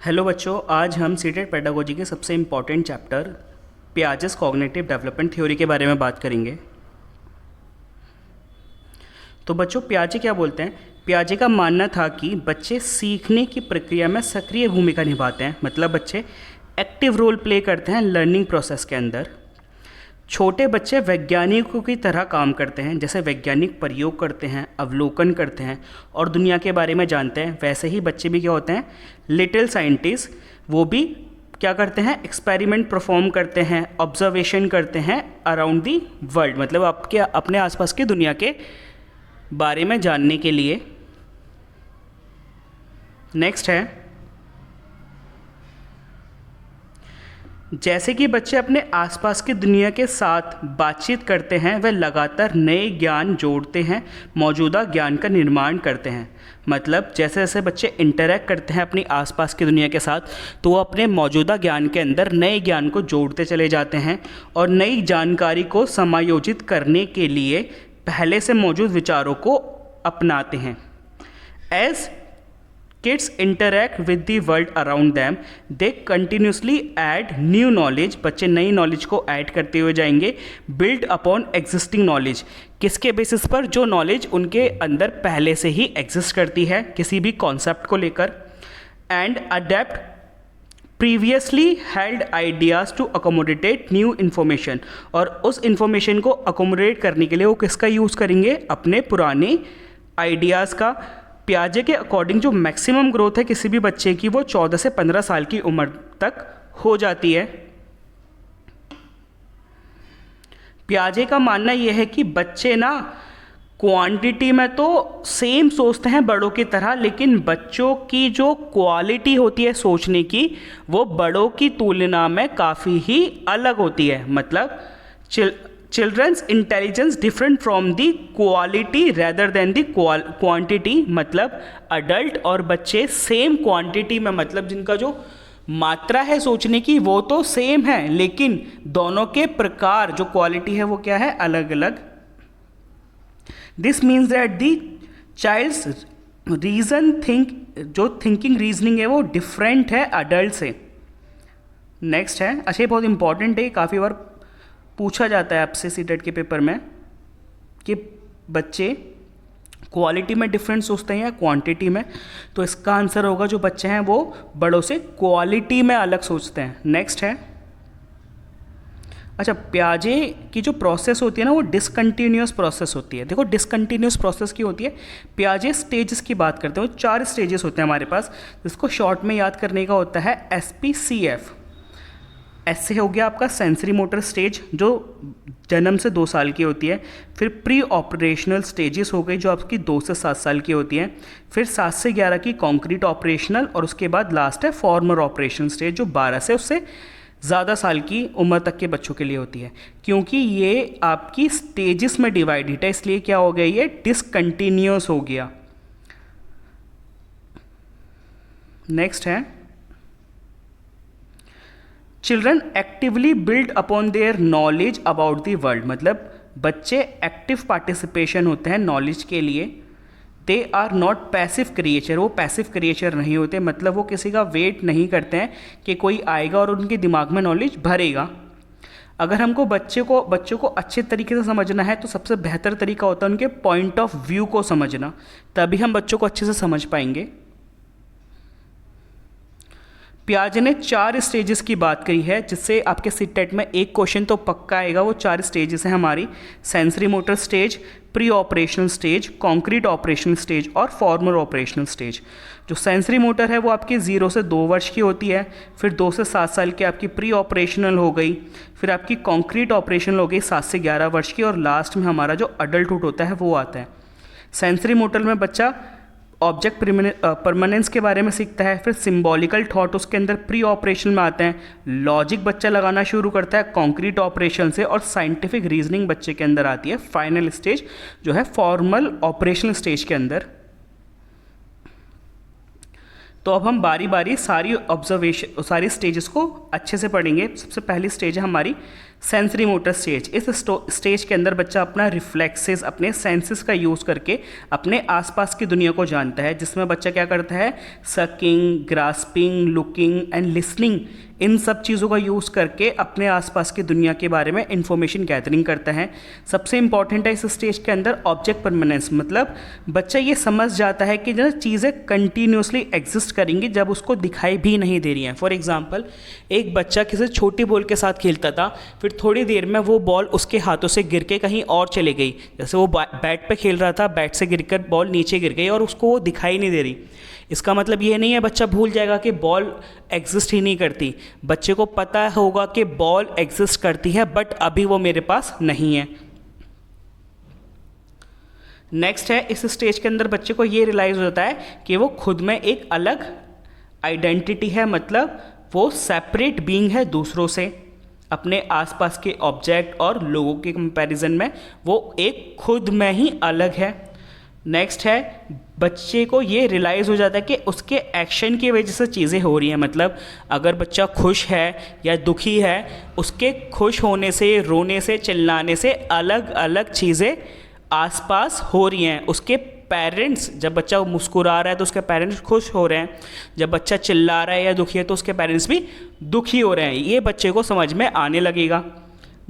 Hello बच्चों, आज हम सीटेड पेडागोजी के सबसे important chapter Piaget's cognitive development theory के बारे में बात करेंगे। तो बच्चों, पियाजे क्या बोलते हैं? पियाजे का मानना था कि बच्चे सीखने की प्रक्रिया में सक्रिय भूमिका निभाते हैं, मतलब बच्चे एक्टिव रोल प्ले करते हैं लर्निंग प्रोसेस के अंदर। छोटे बच्चे वैज्ञानिकों की तरह काम करते हैं, जैसे वैज्ञानिक प्रयोग करते हैं, अवलोकन करते हैं और दुनिया के बारे में जानते हैं। वैसे ही बच्चे भी क्या होते हैं? Little scientist. वो भी क्या करते हैं? एक्सपेरिमेंट परफॉर्म करते हैं, ऑब्जर्वेशन करते हैं अराउंड दी वर्ल्ड, मतलब आपके अपने आसपास की दुनिया के बारे में जानने के लिए। नेक्स्ट है, जैसे कि बच्चे अपने आसपास की दुनिया के साथ बातचीत करते हैं, वे लगातार नए ज्ञान जोड़ते हैं, मौजूदा ज्ञान का निर्माण करते हैं। मतलब जैसे जैसे बच्चे इंटरैक्ट करते हैं अपनी आसपास की दुनिया के साथ, तो वो अपने मौजूदा ज्ञान के अंदर नए ज्ञान को जोड़ते चले जाते हैं और नई जानकारी को समायोजित करने के लिए पहले से मौजूद विचारों को अपनाते हैं। As kids interact with the world around them, they continuously add new knowledge। बच्चे नई नॉलेज को ऐड करते हुए जाएंगे। build upon existing knowledge, किसके बेसिस पर? जो नॉलेज उनके अंदर पहले से ही एग्जिस्ट करती है किसी भी कॉन्सेप्ट को लेकर। And adapt previously held ideas to accommodate new information, और उस इन्फॉर्मेशन को अकोमोडेट करने के लिए वो किसका यूज़ करेंगे? अपने पुराने आइडियाज़ का। पियाजे के अकॉर्डिंग जो मैक्सिमम ग्रोथ है किसी भी बच्चे की, वो 14 से 15 साल की उम्र तक हो जाती है। पियाजे का मानना यह है कि बच्चे ना क्वांटिटी में तो सेम सोचते हैं बड़ों की तरह, लेकिन बच्चों की जो क्वालिटी होती है सोचने की, वो बड़ों की तुलना में काफ़ी ही अलग होती है। मतलब children's intelligence different from the quality rather than the quantity. मतलब अडल्ट और बच्चे सेम क्वांटिटी में, मतलब जिनका जो मात्रा है सोचने की वो तो सेम है, लेकिन दोनों के प्रकार जो क्वालिटी है वो क्या है? अलग अलग। This means that the child's reason जो थिंकिंग रीजनिंग है वो डिफरेंट है अडल्ट से। नेक्स्ट है, अच्छा ये बहुत इंपॉर्टेंट है, काफ़ी बार पूछा जाता है आपसे सीटेट के पेपर में कि बच्चे क्वालिटी में डिफरेंट सोचते हैं या क्वांटिटी में, तो इसका आंसर होगा जो बच्चे हैं वो बड़ों से क्वालिटी में अलग सोचते हैं। नेक्स्ट है, अच्छा पियाजे की जो प्रोसेस होती है ना वो डिसकंटिन्यूस प्रोसेस होती है। देखो डिसकंटिन्यूस प्रोसेस की होती है। पियाजे स्टेजेस की बात करते हैं, वो 4 स्टेजेस होते हैं हमारे पास, जिसको शॉर्ट में याद करने का होता है SPCF। ऐसे हो गया आपका सेंसरी मोटर स्टेज जो जन्म से 2 साल की होती है। फिर प्री ऑपरेशनल स्टेजेस हो गई जो आपकी 2 से 7 साल की होती हैं। फिर 7 से 11 की कॉन्क्रीट ऑपरेशनल, और उसके बाद लास्ट है फॉर्मर ऑपरेशनल स्टेज जो 12 से उससे ज़्यादा साल की उम्र तक के बच्चों के लिए होती है। क्योंकि ये आपकी स्टेजेस में डिवाइडेड है, इसलिए क्या हो गया? ये डिसकंटिन्यूस हो गया। नेक्स्ट है, children actively build upon their knowledge about the world. मतलब बच्चे एक्टिव पार्टिसिपेशन होते हैं नॉलेज के लिए। They are not passive creature, वो पैसिव क्रिएचर नहीं होते, मतलब वो किसी का वेट नहीं करते हैं कि कोई आएगा और उनके दिमाग में नॉलेज भरेगा। अगर हमको बच्चों को अच्छे तरीके से समझना है तो सबसे बेहतर तरीका होता है उनके पॉइंट ऑफ व्यू को समझना, तभी हम बच्चों को अच्छे से समझ पाएंगे। पियाजे ने 4 स्टेजेस की बात करी है, जिससे आपके सीटेट में एक क्वेश्चन तो पक्का आएगा। वो 4 स्टेजेस हैं हमारी: sensory motor stage, pre operational stage, concrete operational stage और फॉर्मर ऑपरेशनल स्टेज। जो सेंसरी मोटर है वो आपकी 0 से 2 वर्ष की होती है। फिर 2 से 7 साल की आपकी प्री ऑपरेशनल हो गई। फिर आपकी कॉन्क्रीट ऑपरेशनल हो गई 7 से 11 वर्ष की, और लास्ट में हमारा जो अडल्टहुड होता है वो आता है। सेंसरी मोटर में बच्चा ऑब्जेक्ट परमानेंस के बारे में सीखता है। फिर सिंबॉलिकल थॉट उसके अंदर प्री ऑपरेशन में आते हैं। लॉजिक बच्चा लगाना शुरू करता है कॉन्क्रीट ऑपरेशन से, और साइंटिफिक रीजनिंग बच्चे के अंदर आती है फाइनल स्टेज जो है फॉर्मल ऑपरेशनल स्टेज के अंदर। तो अब हम बारी बारी सारी स्टेजेस को अच्छे से पढ़ेंगे। सबसे पहली स्टेज है हमारी सेंसरी मोटर स्टेज। इस स्टेज के अंदर बच्चा अपना रिफ्लेक्सेस, अपने सेंसेस का यूज़ करके अपने आसपास की दुनिया को जानता है, जिसमें बच्चा क्या करता है, sucking, grasping, looking and listening, इन सब चीज़ों का यूज़ करके अपने आसपास की दुनिया के बारे में इंफॉर्मेशन गैदरिंग करता है। सबसे इंपॉर्टेंट है इस स्टेज के अंदर ऑब्जेक्ट परमानेंस, मतलब बच्चा ये समझ जाता है कि जो चीज़ें कंटिन्यूसली एग्जिस्ट करेंगी जब उसको दिखाई भी नहीं दे रही हैं। फॉर एग्जांपल, एक बच्चा किसी छोटी बॉल के साथ खेलता था, फिर थोड़ी देर में वो बॉल उसके हाथों से गिर के कहीं और चली गई। जैसे वो बैट पे खेल रहा था, बैट से गिरकर बॉल नीचे गिर गई और उसको वो दिखाई नहीं दे रही। इसका मतलब ये नहीं है बच्चा भूल जाएगा कि बॉल एग्जिस्ट ही नहीं करती। बच्चे को पता होगा कि बॉल एग्जिस्ट करती है, बट अभी वो मेरे पास नहीं है। नेक्स्ट है, इस स्टेज के अंदर बच्चे को ये रियलाइज़ होता है कि वो खुद में एक अलग आइडेंटिटी है, मतलब वो सेपरेट बीइंग है दूसरों से। अपने आसपास के ऑब्जेक्ट और लोगों के कंपैरिजन में वो एक खुद में ही अलग है। नेक्स्ट है, बच्चे को ये रियलाइज़ हो जाता है कि उसके एक्शन की वजह से चीज़ें हो रही हैं। मतलब अगर बच्चा खुश है या दुखी है, उसके खुश होने से, रोने से, चिल्लाने से अलग अलग चीज़ें आसपास हो रही हैं। उसके पेरेंट्स, जब बच्चा मुस्कुरा रहा है तो उसके पेरेंट्स खुश हो रहे हैं, जब बच्चा चिल्ला रहा है या दुखी है तो उसके पेरेंट्स भी दुखी हो रहे हैं। ये बच्चे को समझ में आने लगेगा।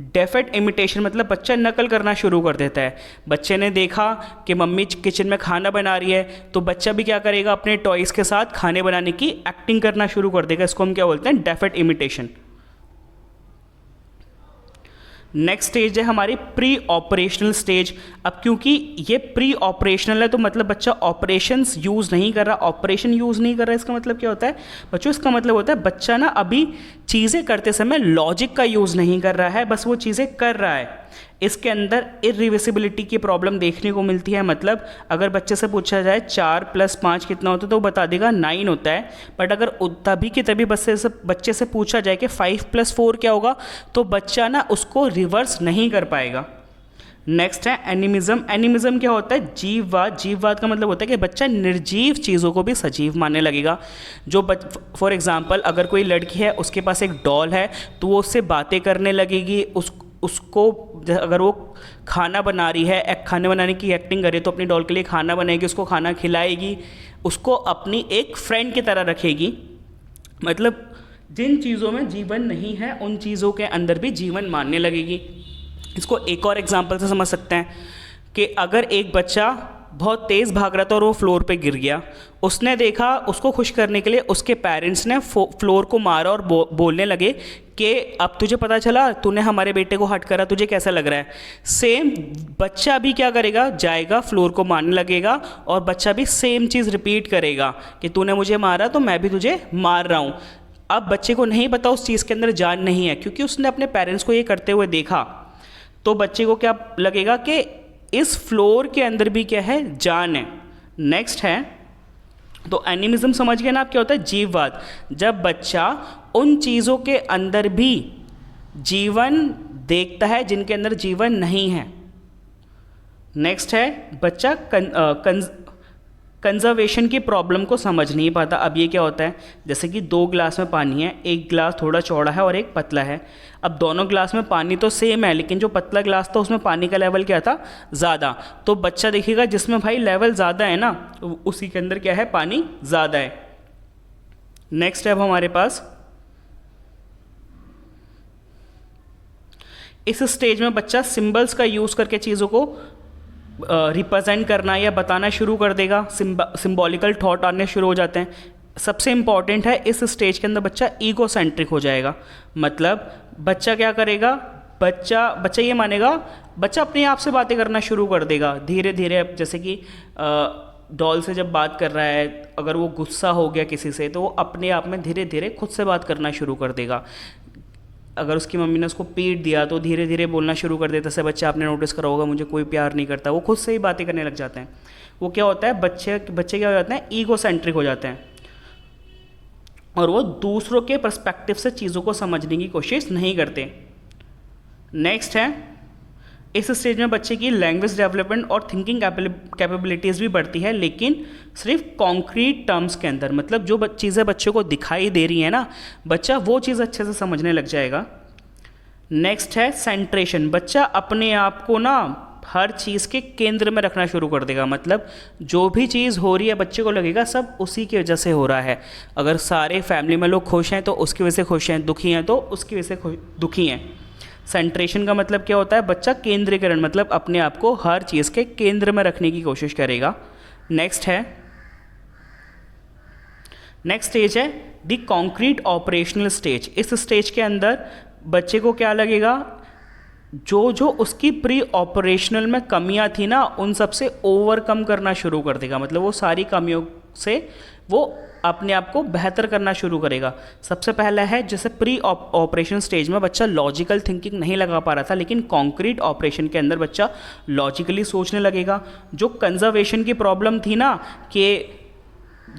डेफिट इमिटेशन, मतलब बच्चा नकल करना शुरू कर देता है। बच्चे ने देखा कि मम्मी किचन में खाना बना रही है, तो बच्चा भी क्या करेगा, अपने टॉयज़ के साथ खाने बनाने की एक्टिंग करना शुरू कर देगा। इसको हम क्या बोलते हैं, डेफिट इमिटेशन। नेक्स्ट स्टेज है हमारी प्री ऑपरेशनल स्टेज। अब क्योंकि ये प्री ऑपरेशनल है तो मतलब बच्चा ऑपरेशंस यूज़ नहीं कर रहा। ऑपरेशन यूज़ नहीं कर रहा, इसका मतलब क्या होता है बच्चों, इसका मतलब होता है बच्चा ना अभी चीज़ें करते समय लॉजिक का यूज़ नहीं कर रहा है, बस वो चीज़ें कर रहा है। इसके अंदर इरिवर्सिबिलिटी की प्रॉब्लम देखने को मिलती है। मतलब अगर बच्चे से पूछा जाए 4 + 5 कितना होता है तो वो बता देगा 9 होता है, बट अगर तभी के तभी बच्चे से पूछा जाए कि 5 + 4 क्या होगा, तो बच्चा ना उसको रिवर्स नहीं कर पाएगा। नेक्स्ट है एनिमिज्म। एनिमिज्म क्या होता है, जीववाद। जीववाद का मतलब होता है कि बच्चा निर्जीव चीज़ों को भी सजीव मानने लगेगा। जो फॉर एग्जांपल, अगर कोई लड़की है, उसके पास एक डॉल है, तो वो उससे बातें करने लगेगी। उसको अगर वो खाना बना रही है, खाने बनाने की एक्टिंग करे, तो अपनी डॉल के लिए खाना बनाएगी, उसको खाना खिलाएगी, उसको अपनी एक फ्रेंड की तरह रखेगी। मतलब जिन चीज़ों में जीवन नहीं है, उन चीज़ों के अंदर भी जीवन मानने लगेगी। इसको एक और एग्जांपल से समझ सकते हैं कि अगर एक बच्चा बहुत तेज़ भाग रहा था और वो फ्लोर पे गिर गया, उसने देखा, उसको खुश करने के लिए उसके पेरेंट्स ने फ्लोर को मारा और बोलने लगे कि अब तुझे पता चला, तूने हमारे बेटे को हर्ट करा, तुझे कैसा लग रहा है। सेम बच्चा भी क्या करेगा, जाएगा फ्लोर को मारने लगेगा और बच्चा भी सेम चीज़ रिपीट करेगा कि तूने मुझे मारा तो मैं भी तुझे मार रहा हूँ। अब बच्चे को नहीं पता, उस चीज़ के अंदर जान नहीं है, क्योंकि उसने अपने पेरेंट्स को ये करते हुए देखा। तो बच्चे को क्या लगेगा कि इस फ्लोर के अंदर भी क्या है, जान है। नेक्स्ट है, तो एनिमिज्म समझ गए ना आप, क्या होता है, जीववाद। जब बच्चा उन चीज़ों के अंदर भी जीवन देखता है जिनके अंदर जीवन नहीं है। नेक्स्ट है, बच्चा कंजर्वेशन की प्रॉब्लम को समझ नहीं पाता। अब ये क्या होता है, जैसे कि 2 गिलास में पानी है, एक गिलास थोड़ा चौड़ा है और एक पतला है। अब दोनों गिलास में पानी तो सेम है, लेकिन जो पतला गिलास था उसमें पानी का लेवल क्या था, ज़्यादा। तो बच्चा देखिएगा जिसमें भाई लेवल ज़्यादा है ना, उसी के अंदर क्या है, पानी ज़्यादा है। नेक्स्ट है अब हमारे पास, इस स्टेज में बच्चा सिंबल्स का यूज़ करके चीज़ों को रिप्रेजेंट करना या बताना शुरू कर देगा। सिंबॉलिकल थॉट आने शुरू हो जाते हैं। सबसे इम्पॉर्टेंट है, इस स्टेज के अंदर बच्चा ईगो सेंट्रिक हो जाएगा। मतलब बच्चा क्या करेगा, बच्चा ये मानेगा, बच्चा अपने आप से बातें करना शुरू कर देगा धीरे धीरे। जैसे कि डॉल से जब बात कर रहा है, अगर वो गुस्सा हो गया किसी से, तो वो अपने आप में धीरे धीरे खुद से बात करना शुरू कर देगा। अगर उसकी मम्मी ने उसको पीट दिया तो धीरे धीरे बोलना शुरू कर देता है, बच्चा आपने नोटिस करा होगा, मुझे कोई प्यार नहीं करता। वो खुद से ही बातें करने लग जाते हैं। वो क्या होता है, बच्चे क्या हो जाते हैं, ईगो सेंट्रिक हो जाते हैं और वो दूसरों के पर्सपेक्टिव से चीज़ों को समझने की कोशिश नहीं करते। नेक्स्ट है इस स्टेज में बच्चे की लैंग्वेज डेवलपमेंट और थिंकिंग कैपेबिलिटीज़ भी बढ़ती है, लेकिन सिर्फ कॉन्क्रीट टर्म्स के अंदर, मतलब जो चीज़ें बच्चे को दिखाई दे रही हैं ना, बच्चा वो चीज़ अच्छे से समझने लग जाएगा। नेक्स्ट है सेंट्रेशन। बच्चा अपने आप को ना हर चीज़ के केंद्र में रखना शुरू कर देगा, मतलब जो भी चीज़ हो रही है बच्चे को लगेगा सब उसी की वजह से हो रहा है। अगर सारे फैमिली में लोग खुश हैं तो उसकी वजह से खुश हैं, दुखी हैं तो उसकी वजह से दुखी हैं। सेंट्रेशन का मतलब क्या होता है? बच्चा केंद्रीकरण, मतलब अपने आप को हर चीज़ के केंद्र में रखने की कोशिश करेगा। नेक्स्ट स्टेज है द कॉन्क्रीट ऑपरेशनल स्टेज। इस स्टेज के अंदर बच्चे को क्या लगेगा, जो उसकी प्री ऑपरेशनल में कमियां थी ना, उन सब से ओवरकम करना शुरू कर देगा, मतलब वो सारी कमियों से वो अपने आप को बेहतर करना शुरू करेगा। सबसे पहला है, जैसे प्री ऑपरेशन स्टेज में बच्चा लॉजिकल थिंकिंग नहीं लगा पा रहा था, लेकिन कॉन्क्रीट ऑपरेशन के अंदर बच्चा लॉजिकली सोचने लगेगा। जो कंजर्वेशन की प्रॉब्लम थी ना, कि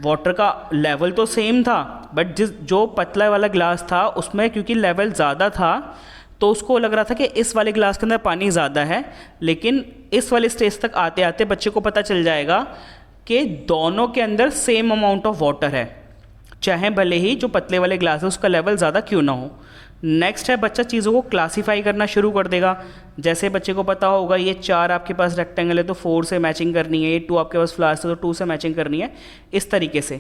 वाटर का लेवल तो सेम था, बट जो पतला वाला ग्लास था उसमें क्योंकि लेवल ज़्यादा था तो उसको लग रहा था कि इस वाले ग्लास के अंदर पानी ज़्यादा है, लेकिन इस वाले स्टेज तक आते आते बच्चे को पता चल जाएगा कि दोनों के अंदर सेम अमाउंट ऑफ वाटर है, चाहे भले ही जो पतले वाले ग्लास है उसका लेवल ज़्यादा क्यों ना हो। नेक्स्ट है, बच्चा चीज़ों को क्लासीफाई करना शुरू कर देगा। जैसे बच्चे को पता होगा ये 4 आपके पास रेक्टेंगल है तो 4 से मैचिंग करनी है, ये 2 आपके पास फ्लावर्स है तो 2 से मैचिंग करनी है। इस तरीके से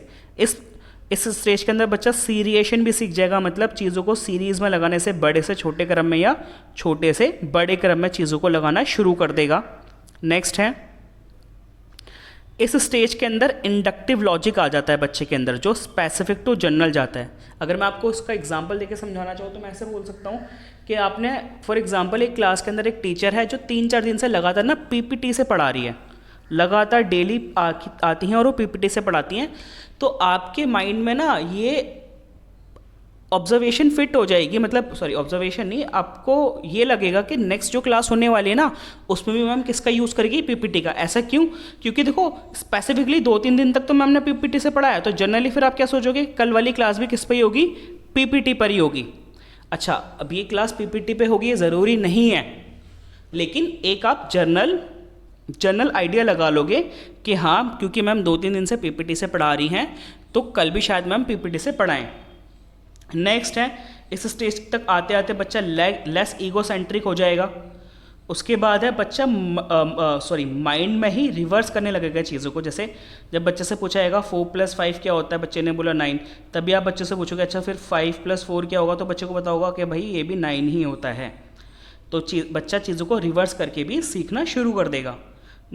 इस स्टेज के अंदर बच्चा सीरिएशन भी सीख जाएगा, मतलब चीज़ों को सीरीज़ में लगाने से बड़े से छोटे क्रम में या छोटे से बड़े क्रम में चीज़ों को लगाना शुरू कर देगा। नेक्स्ट है, इस स्टेज के अंदर इंडक्टिव लॉजिक आ जाता है बच्चे के अंदर, जो स्पेसिफिक टू जनरल जाता है। अगर मैं आपको इसका एग्जांपल देके समझाना चाहूँ तो मैं ऐसे बोल सकता हूँ कि आपने फॉर एग्जांपल एक क्लास के अंदर एक टीचर है जो 3-4 दिन से लगातार ना पीपीटी से पढ़ा रही है, लगातार डेली आती हैं और वो पीपीटी से पढ़ाती हैं, तो आपके माइंड में ना ये ऑब्जर्वेशन फिट हो जाएगी, मतलब सॉरी ऑब्जर्वेशन नहीं, आपको ये लगेगा कि नेक्स्ट जो क्लास होने वाली है ना उसमें भी मैम किसका यूज़ करेगी, पीपीटी का। ऐसा क्यों? क्योंकि देखो स्पेसिफिकली 2-3 दिन तक तो मैम ने पीपीटी से पढ़ाया, तो जनरली फिर आप क्या सोचोगे, कल वाली क्लास भी किस पे ही होगी, पीपीटी पर ही होगी। अच्छा, अब ये क्लास पीपीटी पे होगी ये ज़रूरी नहीं है, लेकिन एक आप जनरल आइडिया लगा लोगे कि हाँ क्योंकि मैम 2-3 दिन से पीपीटी से पढ़ा रही हैं तो कल भी शायद मैम पीपीटी से पढ़ाएं। नेक्स्ट है, इस स्टेज तक आते आते बच्चा लेस ईगोसेंट्रिक हो जाएगा। उसके बाद है बच्चा माइंड में ही रिवर्स करने लगेगा चीज़ों को। जैसे जब बच्चे से पूछा जाएगा 4 + 5 क्या होता है, बच्चे ने बोला 9, तभी आप बच्चे से पूछोगे अच्छा फिर 5 + 4 क्या होगा, तो बच्चे को पता होगा कि भाई ये भी 9 ही होता है। तो बच्चा चीज़ों को रिवर्स करके भी सीखना शुरू कर देगा।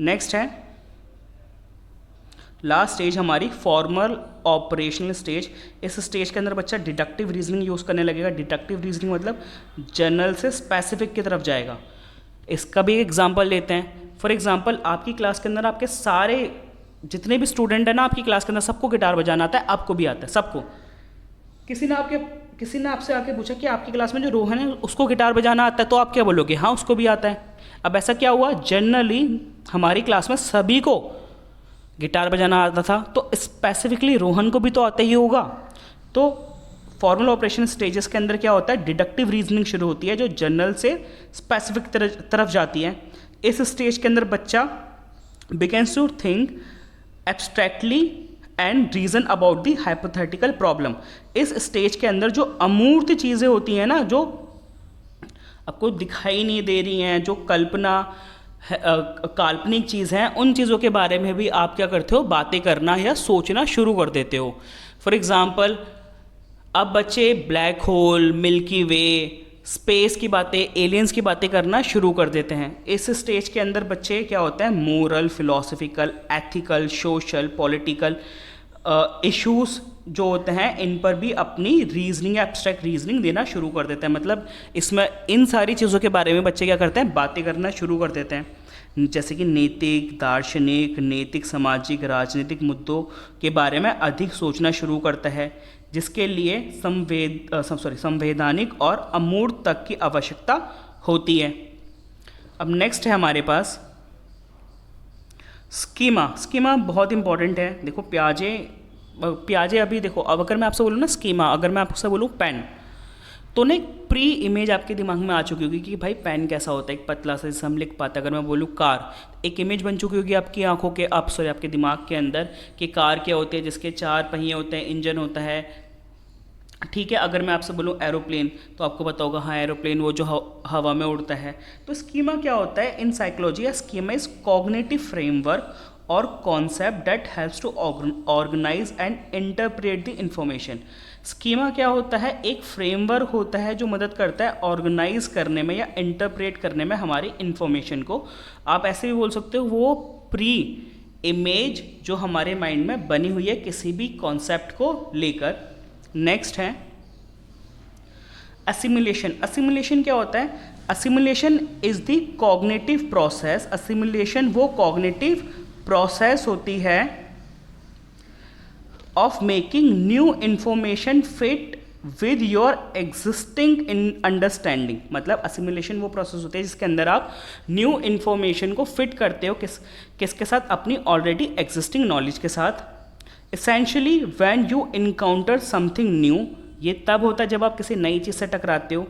नेक्स्ट है लास्ट स्टेज हमारी फॉर्मल ऑपरेशनल स्टेज। इस स्टेज के अंदर बच्चा डिडक्टिव रीजनिंग यूज़ करने लगेगा। डिडक्टिव रीजनिंग मतलब जनरल से स्पेसिफिक की तरफ जाएगा। इसका भी एग्जांपल लेते हैं। फॉर एग्जांपल आपकी क्लास के अंदर आपके सारे जितने भी स्टूडेंट हैं ना आपकी क्लास के अंदर सबको गिटार बजाना आता है, आपको भी आता है, सबको। किसी ने आपसे आके पूछा कि आपकी क्लास में जो रोहन है उसको गिटार बजाना आता है, तो आप क्या बोलोगे, हाँ उसको भी आता है। अब ऐसा क्या हुआ, जनरली हमारी क्लास में सभी को गिटार बजाना आता था, तो स्पेसिफिकली रोहन को भी तो आता ही होगा। तो फॉर्मल ऑपरेशन स्टेजेस के अंदर क्या होता है, डिडक्टिव रीजनिंग शुरू होती है जो जनरल से स्पेसिफिक तरफ जाती है। इस स्टेज के अंदर बच्चा begins to think abstractly and reason about the hypothetical problem. इस स्टेज के अंदर जो अमूर्त चीज़ें होती हैं ना, जो आपको दिखाई नहीं दे रही हैं, जो काल्पनिक चीज़ हैं, उन चीज़ों के बारे में भी आप क्या करते हो, बातें करना या सोचना शुरू कर देते हो। फॉर एग्ज़ाम्पल अब बच्चे ब्लैक होल, मिल्की वे, स्पेस की बातें, एलियंस की बातें करना शुरू कर देते हैं। इस स्टेज के अंदर बच्चे क्या होता है, moral, philosophical, ethical, social, political issues जो होते हैं इन पर भी अपनी रीजनिंग, एब्स्ट्रैक्ट रीजनिंग देना शुरू कर देते हैं। मतलब इसमें इन सारी चीज़ों के बारे में बच्चे क्या करते हैं, बातें करना शुरू कर देते हैं। जैसे कि नैतिक, दार्शनिक, नैतिक, सामाजिक, राजनीतिक मुद्दों के बारे में अधिक सोचना शुरू करता है, जिसके लिए संवैधानिक और अमूर्त तक की आवश्यकता होती है। अब नेक्स्ट है हमारे पास स्कीमा। स्कीमा बहुत इंपॉर्टेंट है। देखो प्याजे अभी देखो, अब अगर मैं आपसे बोलूँ ना स्कीमा, अगर मैं आपसे बोलूँ पेन, तो ना एक प्री इमेज आपके दिमाग में आ चुकी होगी कि भाई पेन कैसा होता है, एक पतला सा जिससे हम लिख पाते हैं। अगर मैं बोलूँ कार, एक इमेज बन चुकी होगी आपकी आंखों के आपके दिमाग के अंदर कि कार क्या होती है, जिसके 4 पहिए होते हैं, इंजन होता है, ठीक है। अगर मैं आपसे बोलूँ एरोप्लेन, तो आपको पता होगा हाँ एरोप्लेन वो जो हवा में उड़ता है। तो स्कीमा क्या होता है in psychology? Schema is cognitive framework और concept that helps to organise and interpret the information. Schema क्या होता है? एक फ्रेमवर्क होता है जो मदद करता है ऑर्गेनाइज करने में या इंटरप्रेट करने में हमारी इंफॉर्मेशन को। आप ऐसे भी बोल सकते हो वो प्री इमेज जो हमारे माइंड में बनी हुई है किसी भी कॉन्सेप्ट को लेकर। नेक्स्ट है असिमुलेशन। असिमुलेशन क्या होता है? Assimilation is the cognitive process. Assimilation वो कॉग्निटिव प्रोसेस होती है of making new information fit with your existing understanding. मतलब असिमुलेशन वो प्रोसेस होती है जिसके अंदर आप न्यू इंफॉर्मेशन को फिट करते हो किसके साथ? अपनी ऑलरेडी एग्जिस्टिंग नॉलेज के साथ। Essentially when you encounter something new, ये तब होता है जब आप किसी नई चीज़ से टकराते हो।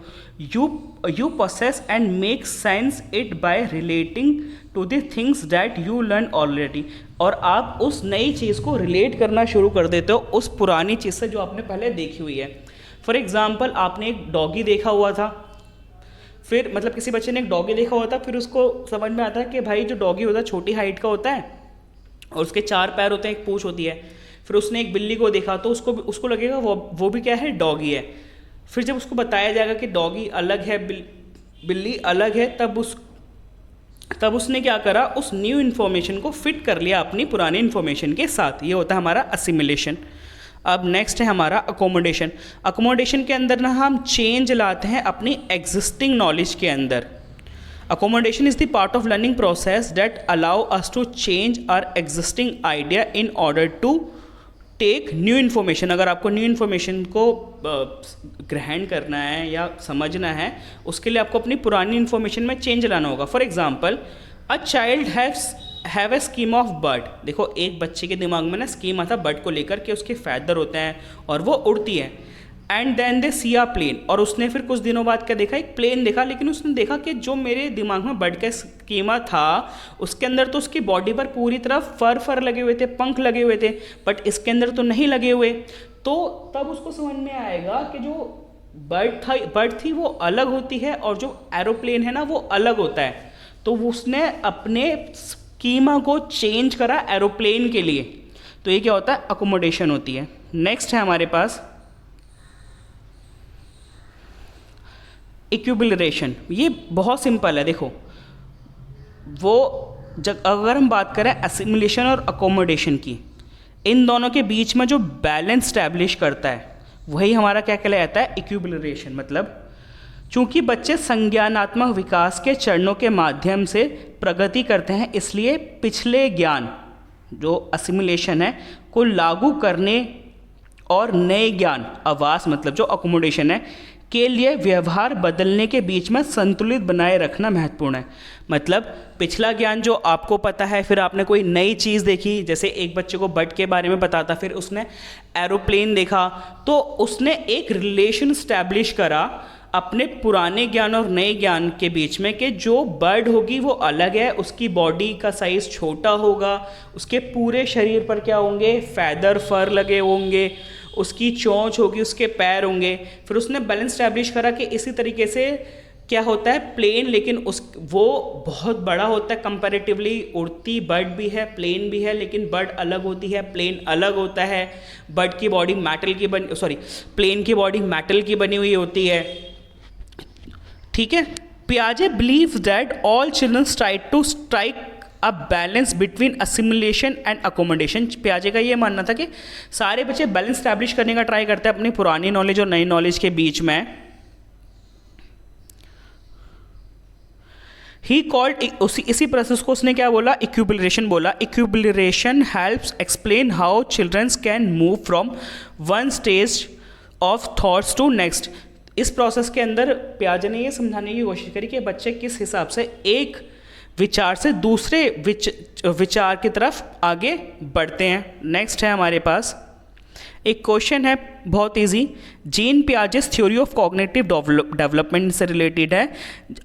you possess and make sense it by relating to the things that you learn already। और आप उस नई चीज़ को रिलेट करना शुरू कर देते हो उस पुरानी चीज़ से जो आपने पहले देखी हुई है। फॉर एग्जाम्पल आपने एक डॉगी देखा हुआ था, फिर मतलब किसी बच्चे ने एक डॉगी देखा हुआ था, फिर उसको समझ में आता है कि भाई जो डॉगी होता है छोटी हाइट का होता है और उसके 4 पैर होते हैं, एक पूंछ होती है। फिर उसने एक बिल्ली को देखा तो उसको लगेगा वो भी क्या है? डॉगी है। फिर जब उसको बताया जाएगा कि डॉगी अलग है, बिल्ली अलग है, तब उसने क्या करा? उस न्यू इन्फॉर्मेशन को फिट कर लिया अपनी पुरानी इन्फॉर्मेशन के साथ। ये होता है हमारा असिमुलेशन। अब नेक्स्ट है हमारा अकोमोडेशन। अकोमोडेशन के अंदर ना हम चेंज लाते हैं अपनी एग्जिस्टिंग नॉलेज के अंदर। Accommodation is the part of learning process that allow us to change our existing idea in order to take new information। अगर आपको न्यू इन्फॉर्मेशन को ग्रहण करना है या समझना है, उसके लिए आपको अपनी पुरानी इन्फॉर्मेशन में चेंज लाना होगा। For example a child have a scheme of bird. देखो एक बच्चे के दिमाग में ना स्कीम आता है बर्ड को लेकर के, उसके फैदर होते हैं और वो उड़ती है। And then they see a plane. और उसने फिर कुछ दिनों बाद क्या देखा? एक प्लेन देखा। लेकिन उसने देखा कि जो मेरे दिमाग में बर्ड का स्कीमा था उसके अंदर तो उसकी बॉडी पर पूरी तरफ फर लगे हुए थे, पंख लगे हुए थे, बट इसके अंदर तो नहीं लगे हुए। तो तब उसको समझ में आएगा कि जो बर्ड थी वो अलग होती है और जो एरोप्लेन है ना वो अलग होता है। तो उसने अपने स्कीमा को चेंज करा एरोप्लेन के लिए। तो ये क्या होता है? अकोमोडेशन होती है। नेक्स्ट है हमारे पास इक्विलिब्रेशन। ये बहुत सिंपल है। देखो वो जब अगर हम बात करें असिमुलेशन और अकोमोडेशन की, इन दोनों के बीच में जो बैलेंस स्टैब्लिश करता है वही हमारा क्या कहलाता है? इक्विलिब्रेशन। मतलब चूंकि बच्चे संज्ञानात्मक विकास के चरणों के माध्यम से प्रगति करते हैं, इसलिए पिछले ज्ञान जो असिमुलेशन है को लागू करने और नए ज्ञान आवास मतलब जो अकोमोडेशन है के लिए व्यवहार बदलने के बीच में संतुलित बनाए रखना महत्वपूर्ण है। मतलब पिछला ज्ञान जो आपको पता है, फिर आपने कोई नई चीज़ देखी, जैसे एक बच्चे को बर्ड के बारे में बताता, फिर उसने एरोप्लेन देखा, तो उसने एक रिलेशन स्टैब्लिश करा अपने पुराने ज्ञान और नए ज्ञान के बीच में कि जो बर्ड होगी वो अलग है, उसकी बॉडी का साइज़ छोटा होगा, उसके पूरे शरीर पर क्या होंगे? फैदर, फर लगे होंगे, उसकी चोंच होगी, उसके पैर होंगे। फिर उसने बैलेंस स्टैब्लिश करा कि इसी तरीके से क्या होता है? प्लेन, लेकिन वो बहुत बड़ा होता है कंपैरेटिवली। उड़ती बर्ड भी है, प्लेन भी है, लेकिन बर्ड अलग होती है, प्लेन अलग होता है। बर्ड की बॉडी प्लेन की बॉडी मेटल की बनी हुई होती है। ठीक है। पियाजे believe that all children try to strike a balance between assimilation and accommodation. पियाजे का ये मानना था कि सारे बच्चे बैलेंस स्टैब्लिश करने का ट्राई करते हैं अपनी पुरानी नॉलेज और नई नॉलेज के बीच में। ही कॉल्ड इसी प्रोसेस को उसने क्या बोला? इक्विलिब्रेशन बोला। Equilibration helps explain how children's can move from one stage of thoughts to next. इस प्रोसेस के अंदर पियाजे ने ये समझाने की कोशिश करी कि बच्चे किस हिसाब से एक विचार से दूसरे विचार की तरफ आगे बढ़ते हैं। नेक्स्ट है हमारे पास एक क्वेश्चन है बहुत easy, gene Piaget's theory of cognitive development से रिलेटेड है।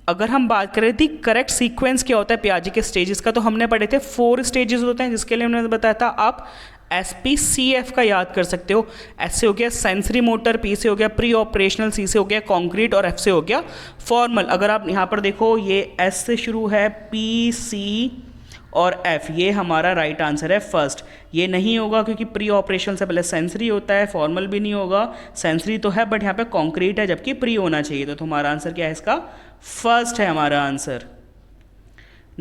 अगर हम बात करें थी करेक्ट सीक्वेंस क्या होता है पियाजे के स्टेजेस का, तो हमने पढ़े थे 4 स्टेजेस होते हैं, जिसके लिए हमने बताया था आप SPCF का याद कर सकते हो। S से हो गया सेंसरी मोटर, P से हो गया प्री ऑपरेशनल, C से हो गया कॉन्क्रीट और F से हो गया फॉर्मल। अगर आप यहाँ पर देखो ये S से शुरू है, P, C और F, ये हमारा राइट आंसर है फर्स्ट। ये नहीं होगा क्योंकि प्री ऑपरेशनल से पहले सेंसरी होता है, फॉर्मल भी नहीं होगा, सेंसरी तो है बट यहाँ पे कॉन्क्रीट है जबकि प्री होना चाहिए, तो हमारा आंसर क्या है इसका, फर्स्ट है हमारा आंसर।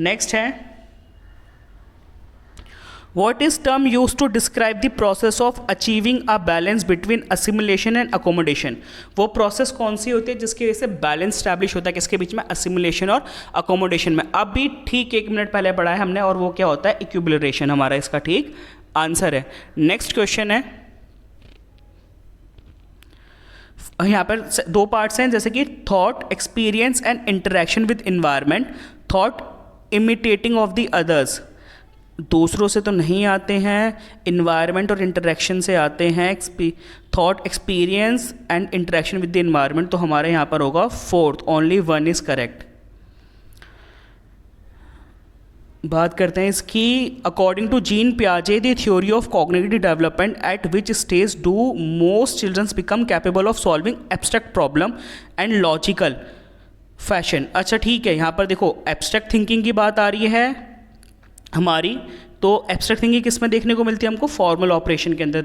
नेक्स्ट है, What is term used to describe the process of achieving a balance between assimilation and accommodation? वो प्रोसेस कौन सी होती है जिसकी वजह से बैलेंस स्टैब्लिश होता है किसके बीच में, असिमुलेशन और अकोमोडेशन में। अभी ठीक 1 मिनट पहले पढ़ा है हमने, और वो क्या होता है, इक्विलिब्रेशन हमारा इसका ठीक आंसर है। नेक्स्ट क्वेश्चन है, यहाँ पर 2 पार्ट्स हैं, जैसे कि thought, experience and interaction with environment. Thought imitating of the others, दूसरों से तो नहीं आते हैं, इन्वायरमेंट और इंटरेक्शन से आते हैं। Thought, experience and interaction with the environment, तो हमारे यहाँ पर होगा 4th, ओनली 1 इज करेक्ट। बात करते हैं इसकी, अकॉर्डिंग टू जीन पियाजे the theory of cognitive development at which stage do most childrens become capable of solving abstract problem and logical fashion. अच्छा ठीक है, यहाँ पर देखो एब्स्ट्रैक्ट थिंकिंग की बात आ रही है हमारी, तो एब्स्ट्रैक्ट थिंकिंग किस में देखने को मिलती है हमको, फॉर्मल ऑपरेशन के अंदर